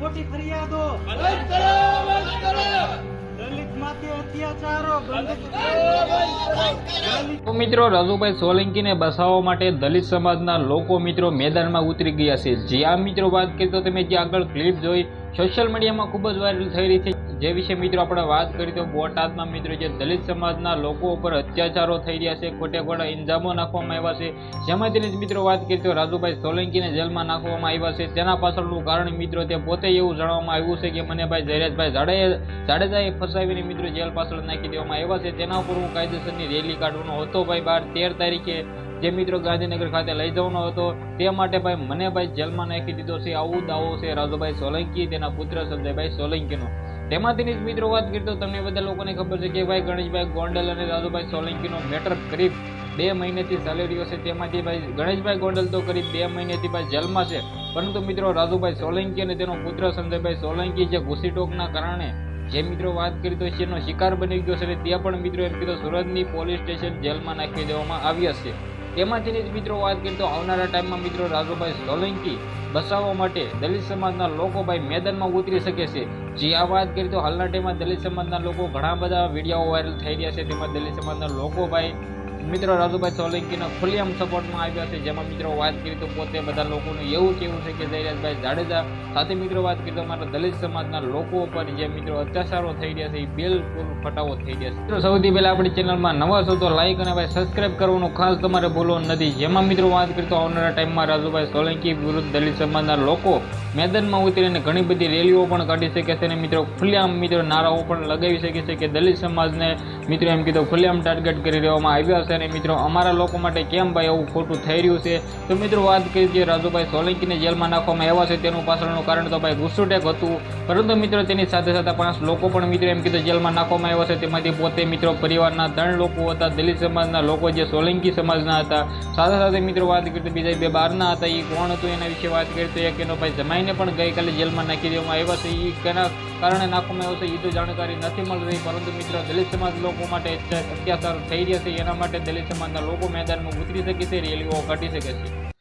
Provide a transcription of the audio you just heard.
ખોટી ફરિયાદો, દલિત માથે અત્યાચારો તો મિત્રો રાજુભાઈ સોલંકીને બસાવવા માટે દલિત સમાજના લોકો મિત્રો મેદાનમાં ઉતરી ગયા છે. જ્યાં મિત્રો વાત કરીએ તો તમે જે આગળ ક્લિપ જોઈ સોશિયલ મીડિયામાં ખૂબ જ વાયરલ થઈ રહી છે, જે વિશે મિત્રો આપણે વાત કરી તો બોટાદમાં મિત્રો જે દલિત સમાજના લોકો ઉપર અત્યાચારો થઈ રહ્યા છે, ખોટે ખોટા ઇલ્ઝામો નાખવામાં આવ્યા છે. જેમાંથી જ મિત્રો વાત કરીએ તો રાજુભાઈ સોલંકીને જેલમાં નાખવામાં આવ્યા છે. તેના પાછળનું કારણ મિત્રો તે પોતે એવું જણાવવામાં આવ્યું છે કે મને ભાઈ જયરાજભાઈ જાડેજાએ ફસાવીને મિત્રો જેલ પાછળ નાખી દેવામાં આવ્યા છે. તેના ઉપર હું કાયદેસરની રેલી કાઢવાનો હતો ભાઈ 13 તારીખે જે મિત્રો ગાંધીનગર ખાતે લઈ જવાનો હતો, તે માટે ભાઈ મને ભાઈ જેલમાં નાખી દીધો છે. આવું દાવો છે રાજુભાઈ સોલંકી તેના પુત્ર સંજયભાઈ સોલંકીનો. તેમાંથી જ મિત્રો વાત કરીએ તો તમને બધા લોકોને ખબર છે કે ભાઈ ગણેશભાઈ ગોંડલ અને રાજુભાઈ સોલંકીનો મેટર કરીબ 2 મહિનેથી ચાલી રહ્યો છે. તેમાંથી ભાઈ ગણેશભાઈ ગોંડલ તો કરીબ 2 મહિનેથી ભાઈ જેલમાં છે, પરંતુ મિત્રો રાજુભાઈ સોલંકી અને તેનો પુત્ર સંજયભાઈ સોલંકી જે ઘૂસીટોકના કારણે જે મિત્રો વાત કરી તો તેનો શિકાર બની ગયો છે. ત્યાં પણ મિત્રો એમ કીધું સુરતની પોલીસ સ્ટેશન જેલમાં નાખી દેવામાં આવ્યા છે. તેમાંથી જ મિત્રો વાત કરીએ તો આવનારા ટાઈમમાં મિત્રો રાજુભાઈ સોલંકી બસાવવા માટે દલિત સમાજના લોકો ભાઈ મેદાનમાં ઉતરી શકે છે. જે આ વાત કરીએ તો હાલના ટાઈમમાં દલિત સમાજના લોકો ઘણા બધા વિડીયો વાયરલ થઈ રહ્યા છે. તેમાં દલિત સમાજના લોકો ભાઈ મિત્રો રાજુભાઈ સોલંકીના ખુલ્લેઆમ સપોર્ટમાં આવ્યા છે. જેમાં મિત્રો વાત કરીએ તો પોતે બધા લોકોનું એવું કહેવું છે કે જયરાજભાઈ જાડેજા સાથે મિત્રો વાત કરીએ તો અમારા દલિત સમાજના લોકો ઉપર જે મિત્રો અત્યાચારો થઈ રહ્યા છે એ બિલકુલ ફટાવો થઈ રહ્યા છે. મિત્રો સૌથી પહેલા આપણી ચેનલમાં નવા છો તો લાઈક અને ભાઈ સબસ્ક્રાઇબ કરવાનું ખાસ તમારે ભૂલવાનું નથી. જેમાં મિત્રો વાત કરીએ તો આવનારા ટાઈમમાં રાજુભાઈ સોલંકી વિરુદ્ધ દલિત સમાજના લોકો મેદાનમાં ઉતરીને ઘણી બધી રેલીઓ પણ કાઢી શકે છે અને મિત્રો ખુલ્લેઆમ મિત્રો નારાઓ પણ લગાવી શકે છે કે દલિત સમાજને મિત્રો એમ કીધું ખુલ્લેઆમ ટાર્ગેટ કરી દેવામાં આવ્યા છે અને મિત્રો અમારા લોકો માટે કેમ ભાઈ આવું ખોટું થઈ રહ્યું છે. તો મિત્રો વાત કરીએ જે રાજુભાઈ સોલંકીને જેલમાં નાખવામાં આવ્યા છે તેનું પાછળનું કારણ તો ભાઈ ઘૂસુટેક હતું, પરંતુ મિત્રો તેની સાથે 5 લોકો પણ મિત્રો એમ કીધું જેલમાં નાખવામાં આવ્યા છે. તેમાંથી પોતે મિત્રો પરિવારના 3 લોકો હતા દલિત સમાજના લોકો જે સોલંકી સમાજના હતા. સાથે મિત્રો વાત કરીએ તો બીજા 2 બહારના હતા. એ કોણ હતું એના વિશે વાત કરીએ તો એક એનો ભાઈ જમાઈને પણ ગઈકાલે જેલમાં નાખી દેવામાં આવ્યા છે. એ કેના કારણે નાખવામાં આવ્યો છે એ તો જાણકારી નથી મળી રહી, પરંતુ મિત્રો દલિત સમાજ લોકો માટે અત્યાચાર થઈ રહ્યા છે. એના માટે દલિત સમાજના લોકો મેદાનમાં ઉતરી શકે છે, રેલીઓ કાઢી શકે છે.